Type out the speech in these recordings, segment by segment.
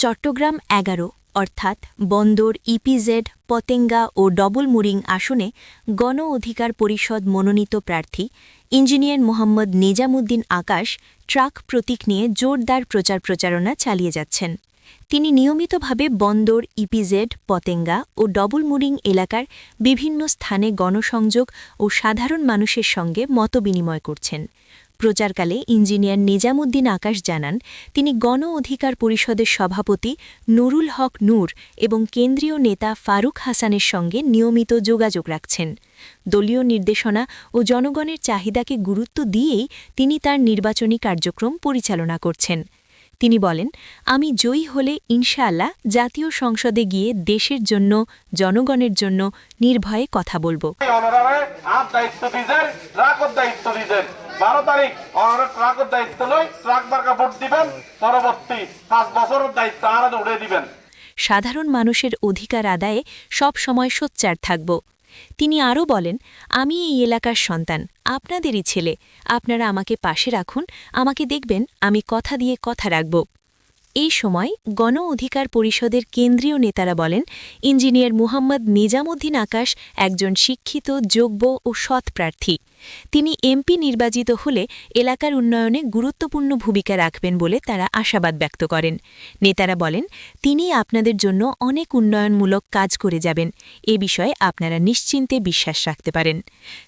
চট্টগ্রাম ১১ অর্থাৎ বন্দর ইপিজেড পতেঙ্গা ও ডবলমুরিং আসনে গণ অধিকার পরিষদ মনোনীত প্রার্থী ইঞ্জিনিয়ার মোহাম্মদ নিজামুদ্দিন আকাশ ট্রাক প্রতীক নিয়ে জোরদার প্রচারণা চালিয়ে যাচ্ছেন। তিনি নিয়মিতভাবে বন্দর ইপিজেড পতেঙ্গা ও ডবলমুরিং এলাকার বিভিন্ন স্থানে গণসংযোগ ও সাধারণ মানুষের সঙ্গে মতবিনিময় করছেন। প্রচারকালে ইঞ্জিনিয়ার নিজামুদ্দিন আকাশ জানান, তিনি গণ অধিকার পরিষদের সভাপতি নুরুল হক নূর এবং কেন্দ্রীয় নেতা ফারুক হাসানের সঙ্গে নিয়মিত যোগাযোগ রাখছেন। দলীয় নির্দেশনা ও জনগণের চাহিদাকে গুরুত্ব দিয়েই তিনি তার নির্বাচনী কার্যক্রম পরিচালনা করছেন। তিনি বলেন, আমি জয়ী হলে ইনশাআল্লাহ জাতীয় সংসদে গিয়ে দেশের জন্য, জনগণের জন্য নির্ভয়ে কথা বলব। 12 তারিখ ট্রাকের দায়িত্ব লই, ট্রাক মার্কা ভোট দিবেন, পরবর্তী 5 বছরের দায়িত্ব আরো উড়ে দিবেন। সাধারণ মানুষের অধিকার আদায়ে সব সময় সোচ্চার থাকব। তিনি আরও বলেন, আমি এই এলাকার সন্তান, আপনাদেরই ছেলে, আপনারা আমাকে পাশে রাখুন, আমাকে দেখবেন আমি কথা দিয়ে কথা রাখব। এই সময় গণ অধিকার পরিষদের কেন্দ্রীয় নেতারা বলেন, ইঞ্জিনিয়ার মুহাম্মদ নিজামুদ্দিন আকাশ একজন শিক্ষিত, যোগ্য ও সৎ প্রার্থী। তিনি এমপি নির্বাচিত হলে এলাকার উন্নয়নে গুরুত্বপূর্ণ ভূমিকা রাখবেন বলে তারা আশাবাদ ব্যক্ত করেন। নেতারা বলেন, তিনি আপনাদের জন্য অনেক উন্নয়নমূলক কাজ করে যাবেন, এ বিষয়ে আপনারা নিশ্চিন্তে বিশ্বাস রাখতে পারেন।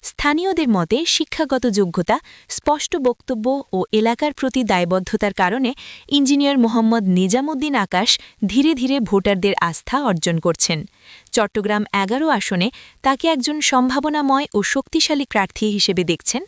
স্থানীয়দের মতে শিক্ষাগত যোগ্যতা, স্পষ্ট বক্তব্য ও এলাকার প্রতি দায়বদ্ধতার কারণে ইঞ্জিনিয়ার মোহাম্মদ নিজামুদ্দিন আকাশ ধীরে ধীরে ভোটারদের আস্থা অর্জন করছেন। চট্টগ্রাম ১১ আসনে তাকে একজন সম্ভাবনাময় ও শক্তিশালী প্রার্থী হিসেবে দেখছেন